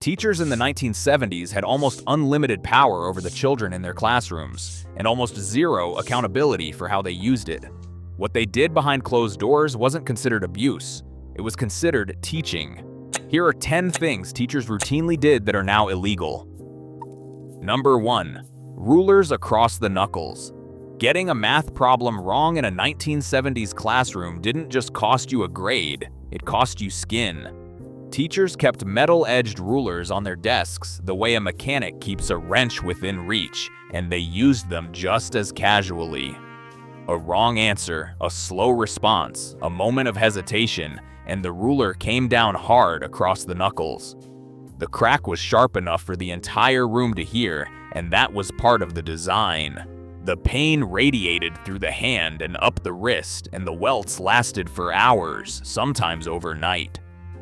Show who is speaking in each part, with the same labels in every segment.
Speaker 1: Teachers in the 1970s had almost unlimited power over the children in their classrooms, and almost zero accountability for how they used it. What they did behind closed doors wasn't considered abuse, it was considered teaching. Here are 10 things teachers routinely did that are now illegal. Number 1. Rulers across the knuckles. Getting a math problem wrong in a 1970s classroom didn't just cost you a grade, it cost you skin. Teachers kept metal-edged rulers on their desks the way a mechanic keeps a wrench within reach, and they used them just as casually. A wrong answer, a slow response, a moment of hesitation, and the ruler came down hard across the knuckles. The crack was sharp enough for the entire room to hear, and that was part of the design. The pain radiated through the hand and up the wrist, and the welts lasted for hours, sometimes overnight.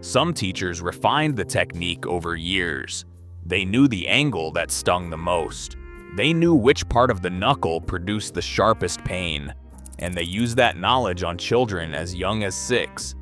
Speaker 1: Some teachers refined the technique over years. They knew the angle that stung the most. They knew which part of the knuckle produced the sharpest pain, and they used that knowledge on children as young as 6.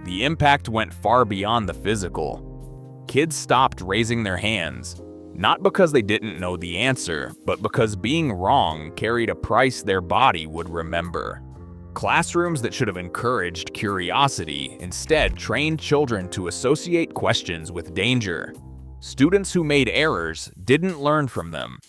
Speaker 1: The impact went far beyond the physical. Kids stopped raising their hands, not because they didn't know the answer, but because being wrong carried a price their body would remember. Classrooms that should have encouraged curiosity instead trained children to associate questions with danger. Students who made errors didn't learn from them.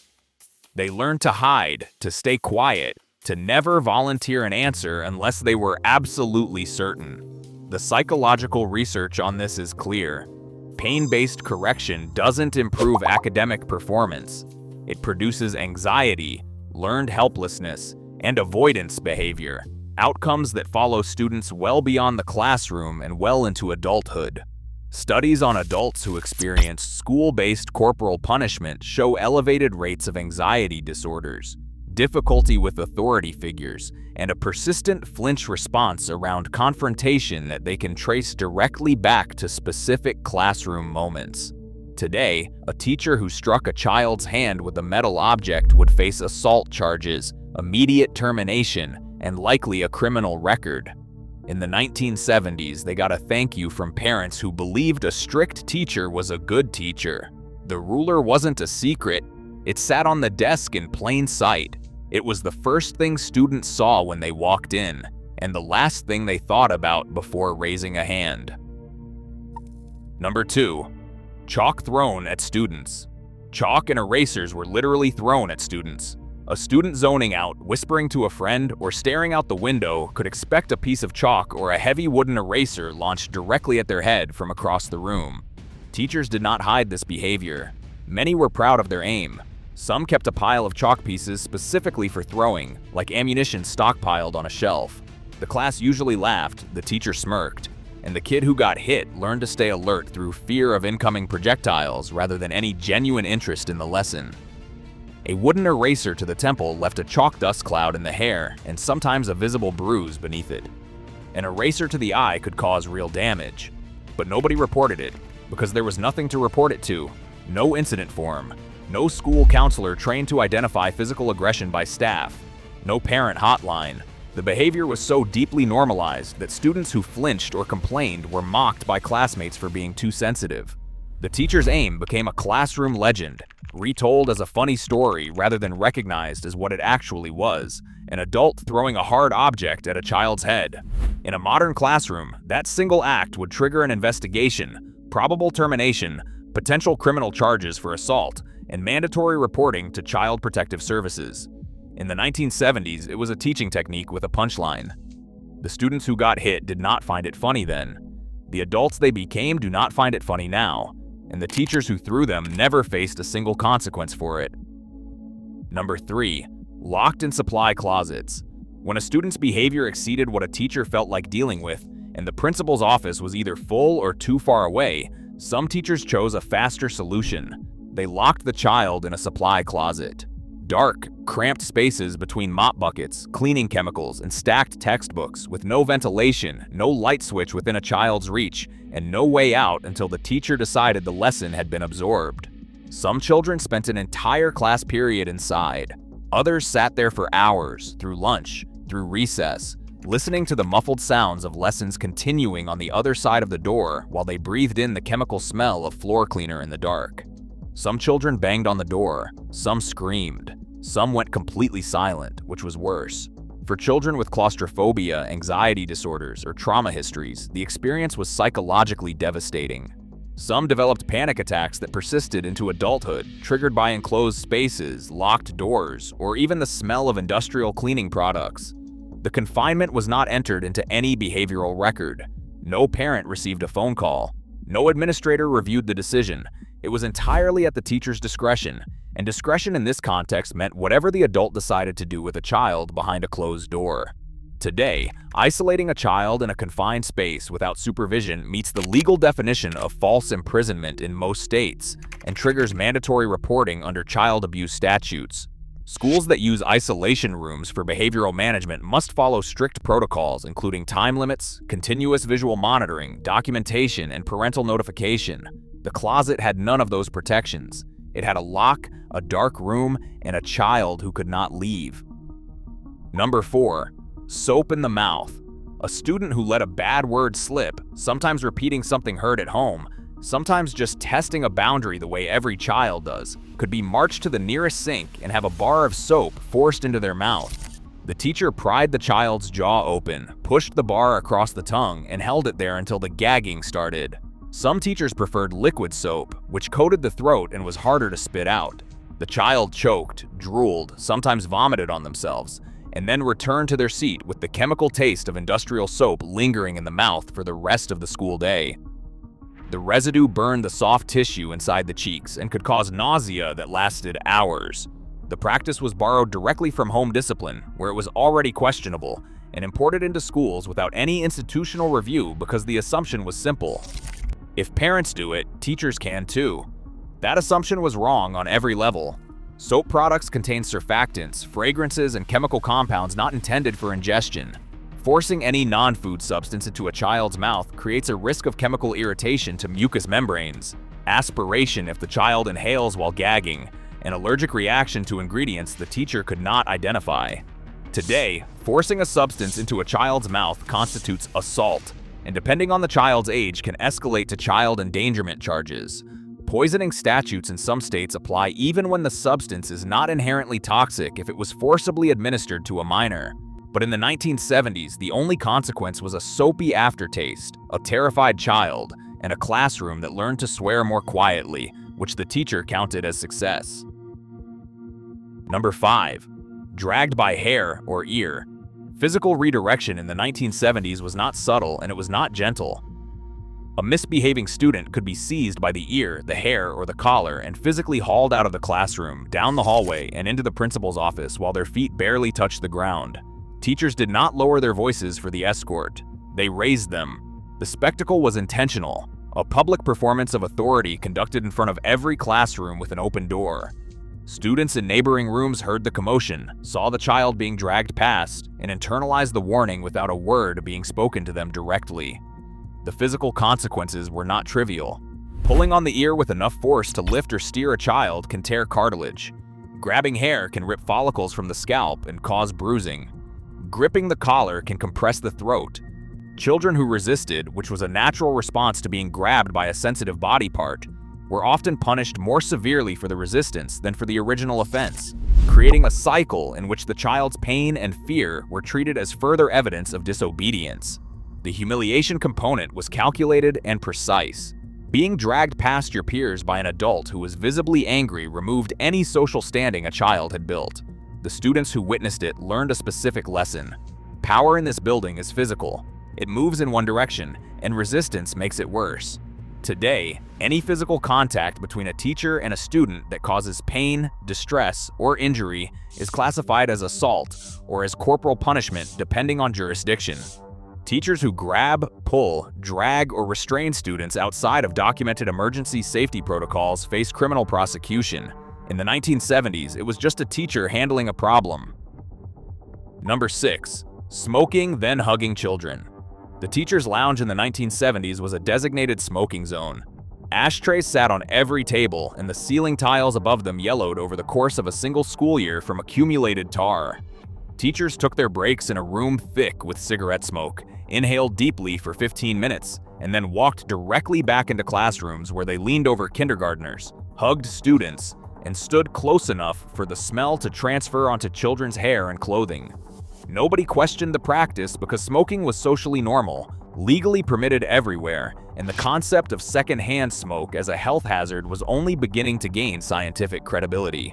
Speaker 1: They learned to hide, to stay quiet, to never volunteer an answer unless they were absolutely certain. The psychological research on this is clear. Pain-based correction doesn't improve academic performance. It produces anxiety, learned helplessness, and avoidance behavior. Outcomes that follow students well beyond the classroom and well into adulthood. Studies on adults who experienced school-based corporal punishment show elevated rates of anxiety disorders, difficulty with authority figures, and a persistent flinch response around confrontation that they can trace directly back to specific classroom moments. Today, a teacher who struck a child's hand with a metal object would face assault charges, immediate termination, and likely a criminal record. In the 1970s, they got a thank you from parents who believed a strict teacher was a good teacher. The ruler wasn't a secret, it sat on the desk in plain sight. It was the first thing students saw when they walked in, and the last thing they thought about before raising a hand. Number 2. Chalk thrown at students. Chalk and erasers were literally thrown at students. A student zoning out, whispering to a friend, or staring out the window could expect a piece of chalk or a heavy wooden eraser launched directly at their head from across the room. Teachers did not hide this behavior. Many were proud of their aim. Some kept a pile of chalk pieces specifically for throwing, like ammunition stockpiled on a shelf. The class usually laughed, the teacher smirked, and the kid who got hit learned to stay alert through fear of incoming projectiles rather than any genuine interest in the lesson. A wooden eraser to the temple left a chalk dust cloud in the hair and sometimes a visible bruise beneath it. An eraser to the eye could cause real damage, but nobody reported it because there was nothing to report it to. No incident form, no school counselor trained to identify physical aggression by staff, no parent hotline. The behavior was so deeply normalized that students who flinched or complained were mocked by classmates for being too sensitive. The teacher's aim became a classroom legend, retold as a funny story rather than recognized as what it actually was, an adult throwing a hard object at a child's head. In a modern classroom, that single act would trigger an investigation, probable termination, potential criminal charges for assault, and mandatory reporting to Child Protective Services. In the 1970s, it was a teaching technique with a punchline. The students who got hit did not find it funny then. The adults they became do not find it funny now, and the teachers who threw them never faced a single consequence for it. Number 3. Locked in supply closets. When a student's behavior exceeded what a teacher felt like dealing with, and the principal's office was either full or too far away, some teachers chose a faster solution. They locked the child in a supply closet. Dark, cramped spaces between mop buckets, cleaning chemicals, and stacked textbooks with no ventilation, no light switch within a child's reach, and no way out until the teacher decided the lesson had been absorbed. Some children spent an entire class period inside. Others sat there for hours, through lunch, through recess, listening to the muffled sounds of lessons continuing on the other side of the door while they breathed in the chemical smell of floor cleaner in the dark. Some children banged on the door, some screamed, some went completely silent, which was worse. For children with claustrophobia, anxiety disorders, or trauma histories, the experience was psychologically devastating. Some developed panic attacks that persisted into adulthood, triggered by enclosed spaces, locked doors, or even the smell of industrial cleaning products. The confinement was not entered into any behavioral record. No parent received a phone call. No administrator reviewed the decision. It was entirely at the teacher's discretion, and discretion in this context meant whatever the adult decided to do with a child behind a closed door. Today, isolating a child in a confined space without supervision meets the legal definition of false imprisonment in most states and triggers mandatory reporting under child abuse statutes. Schools that use isolation rooms for behavioral management must follow strict protocols including time limits, continuous visual monitoring, documentation, and parental notification. The closet had none of those protections. It had a lock, a dark room, and a child who could not leave. Number 4. Soap in the mouth. A student who let a bad word slip, sometimes repeating something heard at home, sometimes just testing a boundary the way every child does, could be marched to the nearest sink and have a bar of soap forced into their mouth. The teacher pried the child's jaw open, pushed the bar across the tongue, and held it there until the gagging started. Some teachers preferred liquid soap, which coated the throat and was harder to spit out. The child choked, drooled, sometimes vomited on themselves, and then returned to their seat with the chemical taste of industrial soap lingering in the mouth for the rest of the school day. The residue burned the soft tissue inside the cheeks and could cause nausea that lasted hours. The practice was borrowed directly from home discipline, where it was already questionable, and imported into schools without any institutional review because the assumption was simple. If parents do it, teachers can too. That assumption was wrong on every level. Soap products contain surfactants, fragrances, and chemical compounds not intended for ingestion. Forcing any non-food substance into a child's mouth creates a risk of chemical irritation to mucous membranes, aspiration if the child inhales while gagging, an allergic reaction to ingredients the teacher could not identify. Today, forcing a substance into a child's mouth constitutes assault, and depending on the child's age can escalate to child endangerment charges. Poisoning statutes in some states apply even when the substance is not inherently toxic if it was forcibly administered to a minor. But in the 1970s, the only consequence was a soapy aftertaste, a terrified child, and a classroom that learned to swear more quietly, which the teacher counted as success. Number 5. Dragged by hair or ear. Physical redirection in the 1970s was not subtle and it was not gentle. A misbehaving student could be seized by the ear, the hair, or the collar and physically hauled out of the classroom, down the hallway, and into the principal's office while their feet barely touched the ground. Teachers did not lower their voices for the escort. They raised them. The spectacle was intentional, a public performance of authority conducted in front of every classroom with an open door. Students in neighboring rooms heard the commotion, saw the child being dragged past, and internalized the warning without a word being spoken to them directly. The physical consequences were not trivial. Pulling on the ear with enough force to lift or steer a child can tear cartilage. Grabbing hair can rip follicles from the scalp and cause bruising. Gripping the collar can compress the throat. Children who resisted, which was a natural response to being grabbed by a sensitive body part, were often punished more severely for the resistance than for the original offense, creating a cycle in which the child's pain and fear were treated as further evidence of disobedience. The humiliation component was calculated and precise. Being dragged past your peers by an adult who was visibly angry removed any social standing a child had built. The students who witnessed it learned a specific lesson. Power in this building is physical. It moves in one direction, and resistance makes it worse. Today, any physical contact between a teacher and a student that causes pain, distress, or injury is classified as assault or as corporal punishment depending on jurisdiction. Teachers who grab, pull, drag, or restrain students outside of documented emergency safety protocols face criminal prosecution. In the 1970s, it was just a teacher handling a problem. Number 6. Smoking, then hugging children. The teacher's lounge in the 1970s was a designated smoking zone. Ashtrays sat on every table, and the ceiling tiles above them yellowed over the course of a single school year from accumulated tar. Teachers took their breaks in a room thick with cigarette smoke, inhaled deeply for 15 minutes, and then walked directly back into classrooms where they leaned over kindergartners, hugged students, and stood close enough for the smell to transfer onto children's hair and clothing. Nobody questioned the practice because smoking was socially normal, legally permitted everywhere, and the concept of secondhand smoke as a health hazard was only beginning to gain scientific credibility.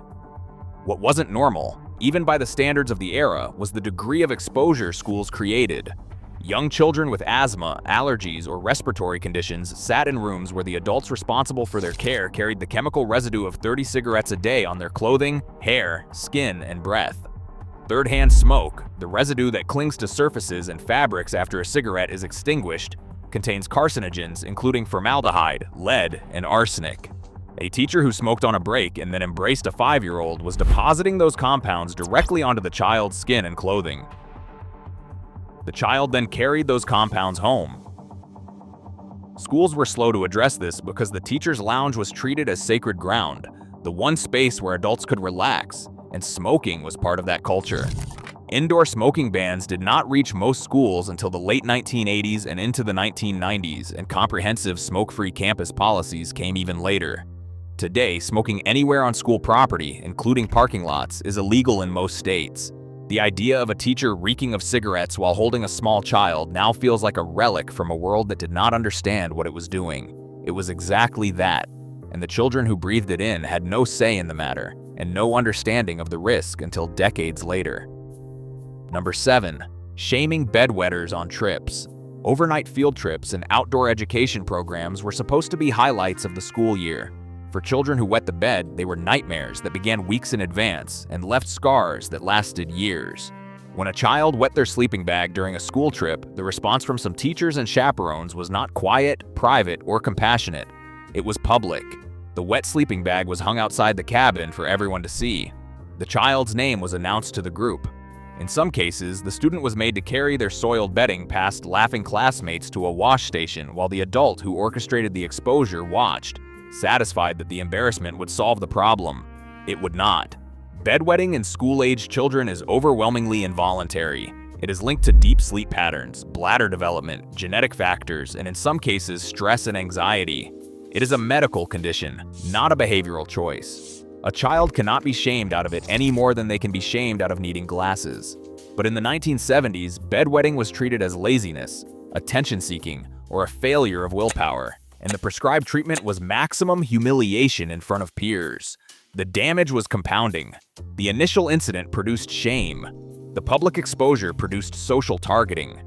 Speaker 1: What wasn't normal, even by the standards of the era, was the degree of exposure schools created. Young children with asthma, allergies, or respiratory conditions sat in rooms where the adults responsible for their care carried the chemical residue of 30 cigarettes a day on their clothing, hair, skin, and breath. Third-hand smoke, the residue that clings to surfaces and fabrics after a cigarette is extinguished, contains carcinogens including formaldehyde, lead, and arsenic. A teacher who smoked on a break and then embraced a 5-year-old was depositing those compounds directly onto the child's skin and clothing. The child then carried those compounds home. Schools were slow to address this because the teacher's lounge was treated as sacred ground, the one space where adults could relax, and smoking was part of that culture. Indoor smoking bans did not reach most schools until the late 1980s and into the 1990s, and comprehensive smoke-free campus policies came even later. Today, smoking anywhere on school property, including parking lots, is illegal in most states. The idea of a teacher reeking of cigarettes while holding a small child now feels like a relic from a world that did not understand what it was doing. It was exactly that, and the children who breathed it in had no say in the matter, and no understanding of the risk until decades later. Number 7. Shaming bedwetters on trips. Overnight field trips and outdoor education programs were supposed to be highlights of the school year. For children who wet the bed, they were nightmares that began weeks in advance and left scars that lasted years. When a child wet their sleeping bag during a school trip, the response from some teachers and chaperones was not quiet, private, or compassionate. It was public. The wet sleeping bag was hung outside the cabin for everyone to see. The child's name was announced to the group. In some cases, the student was made to carry their soiled bedding past laughing classmates to a wash station while the adult who orchestrated the exposure watched, satisfied that the embarrassment would solve the problem. It would not. Bedwetting in school-aged children is overwhelmingly involuntary. It is linked to deep sleep patterns, bladder development, genetic factors, and in some cases, stress and anxiety. It is a medical condition, not a behavioral choice. A child cannot be shamed out of it any more than they can be shamed out of needing glasses. But in the 1970s, bedwetting was treated as laziness, attention-seeking, or a failure of willpower, and the prescribed treatment was maximum humiliation in front of peers. The damage was compounding. The initial incident produced shame. The public exposure produced social targeting.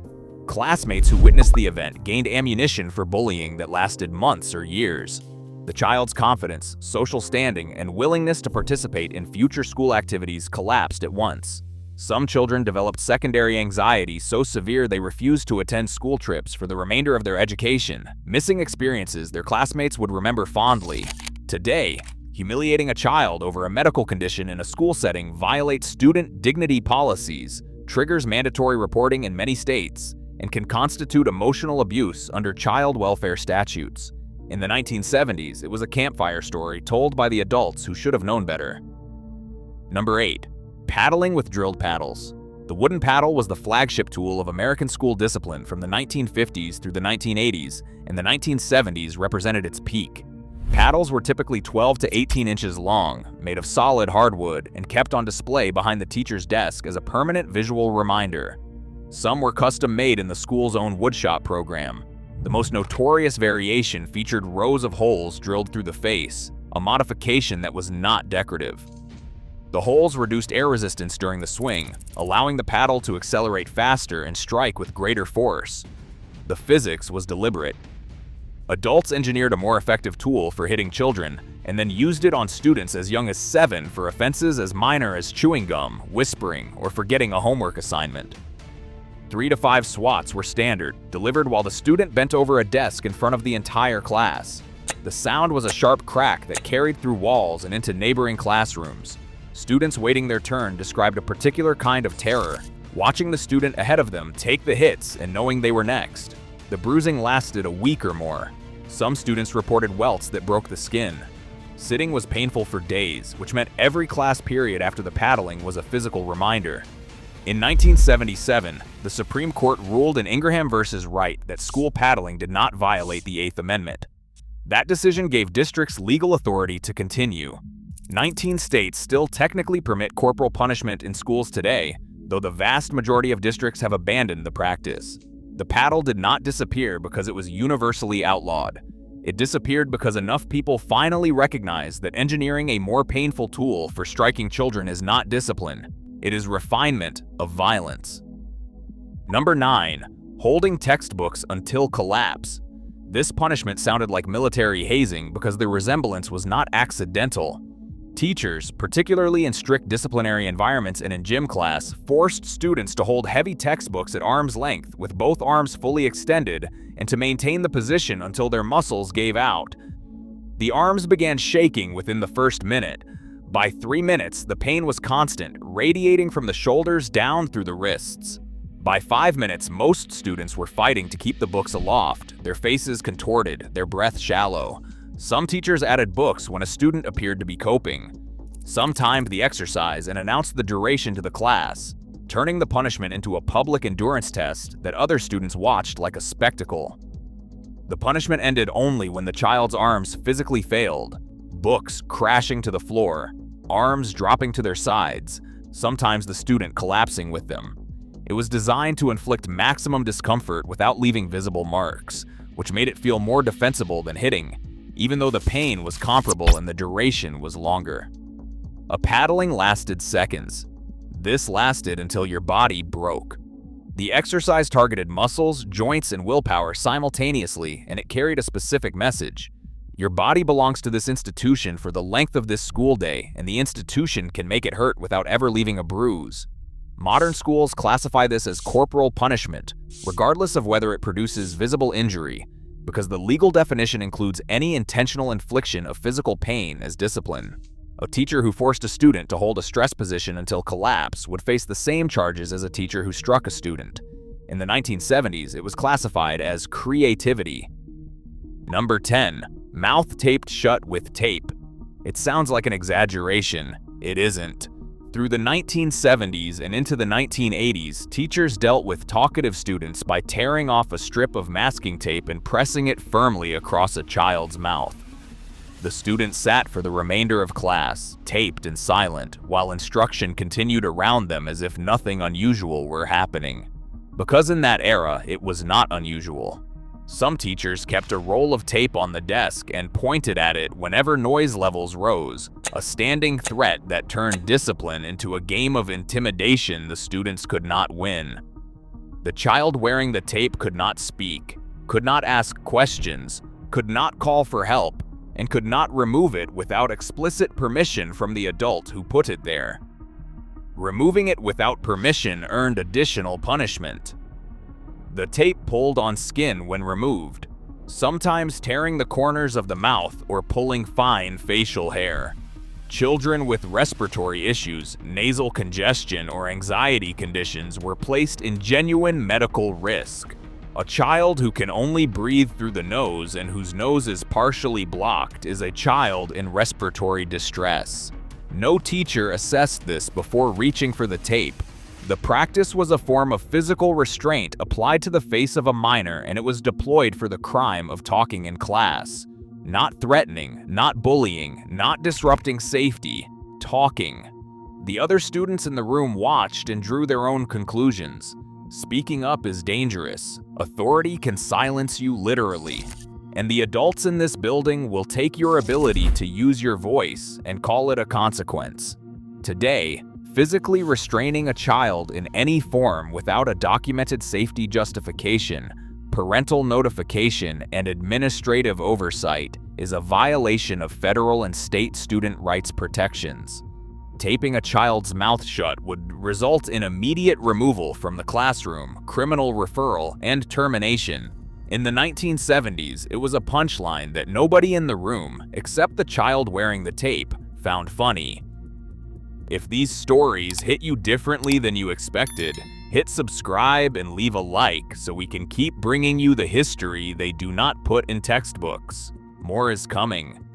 Speaker 1: Classmates who witnessed the event gained ammunition for bullying that lasted months or years. The child's confidence, social standing, and willingness to participate in future school activities collapsed at once. Some children developed secondary anxiety so severe they refused to attend school trips for the remainder of their education, missing experiences their classmates would remember fondly. Today, humiliating a child over a medical condition in a school setting violates student dignity policies, triggers mandatory reporting in many states, and can constitute emotional abuse under child welfare statutes. In the 1970s, it was a campfire story told by the adults who should have known better. Number 8. Paddling with drilled paddles. The wooden paddle was the flagship tool of American school discipline from the 1950s through the 1980s, and the 1970s represented its peak. Paddles were typically 12 to 18 inches long, made of solid hardwood, and kept on display behind the teacher's desk as a permanent visual reminder. Some were custom-made in the school's own woodshop program. The most notorious variation featured rows of holes drilled through the face, a modification that was not decorative. The holes reduced air resistance during the swing, allowing the paddle to accelerate faster and strike with greater force. The physics was deliberate. Adults engineered a more effective tool for hitting children, and then used it on students as young as 7 for offenses as minor as chewing gum, whispering, or forgetting a homework assignment. 3 to 5 swats were standard, delivered while the student bent over a desk in front of the entire class. The sound was a sharp crack that carried through walls and into neighboring classrooms. Students waiting their turn described a particular kind of terror, watching the student ahead of them take the hits and knowing they were next. The bruising lasted a week or more. Some students reported welts that broke the skin. Sitting was painful for days, which meant every class period after the paddling was a physical reminder. In 1977, the Supreme Court ruled in Ingraham v. Wright that school paddling did not violate the Eighth Amendment. That decision gave districts legal authority to continue. 19 states still technically permit corporal punishment in schools today, though the vast majority of districts have abandoned the practice. The paddle did not disappear because it was universally outlawed. It disappeared because enough people finally recognized that engineering a more painful tool for striking children is not discipline. It is refinement of violence. Number 9. Holding textbooks until collapse. This punishment sounded like military hazing because the resemblance was not accidental. Teachers, particularly in strict disciplinary environments and in gym class, forced students to hold heavy textbooks at arm's length with both arms fully extended and to maintain the position until their muscles gave out. The arms began shaking within the first minute. By 3 minutes, the pain was constant, radiating from the shoulders down through the wrists. By 5 minutes, most students were fighting to keep the books aloft, their faces contorted, their breath shallow. Some teachers added books when a student appeared to be coping. Some timed the exercise and announced the duration to the class, turning the punishment into a public endurance test that other students watched like a spectacle. The punishment ended only when the child's arms physically failed, books crashing to the floor, arms dropping to their sides, sometimes the student collapsing with them. It was designed to inflict maximum discomfort without leaving visible marks, which made it feel more defensible than hitting, even though the pain was comparable and the duration was longer. A paddling lasted seconds. This lasted until your body broke. The exercise targeted muscles, joints, and willpower simultaneously, and it carried a specific message. Your body belongs to this institution for the length of this school day, and the institution can make it hurt without ever leaving a bruise. Modern schools classify this as corporal punishment, regardless of whether it produces visible injury, because the legal definition includes any intentional infliction of physical pain as discipline. A teacher who forced a student to hold a stress position until collapse would face the same charges as a teacher who struck a student. In the 1970s, it was classified as creativity. Number 10. Mouth taped shut with tape. It sounds like an exaggeration. It isn't. Through the 1970s and into the 1980s, teachers dealt with talkative students by tearing off a strip of masking tape and pressing it firmly across a child's mouth. The student sat for the remainder of class, taped and silent, while instruction continued around them as if nothing unusual were happening. Because in that era, it was not unusual. Some teachers kept a roll of tape on the desk and pointed at it whenever noise levels rose, a standing threat that turned discipline into a game of intimidation the students could not win. The child wearing the tape could not speak, could not ask questions, could not call for help, and could not remove it without explicit permission from the adult who put it there. Removing it without permission earned additional punishment. The tape pulled on skin when removed, sometimes tearing the corners of the mouth or pulling fine facial hair. Children with respiratory issues, nasal congestion, or anxiety conditions were placed in genuine medical risk. A child who can only breathe through the nose and whose nose is partially blocked is a child in respiratory distress. No teacher assessed this before reaching for the tape. The practice was a form of physical restraint applied to the face of a minor, and it was deployed for the crime of talking in class. Not threatening, not bullying, not disrupting safety, talking. The other students in the room watched and drew their own conclusions. Speaking up is dangerous. Authority can silence you literally. And the adults in this building will take your ability to use your voice and call it a consequence. Today, physically restraining a child in any form without a documented safety justification, parental notification, and administrative oversight is a violation of federal and state student rights protections. Taping a child's mouth shut would result in immediate removal from the classroom, criminal referral, and termination. In the 1970s, it was a punchline that nobody in the room, except the child wearing the tape, found funny. If these stories hit you differently than you expected, hit subscribe and leave a like so we can keep bringing you the history they do not put in textbooks. More is coming.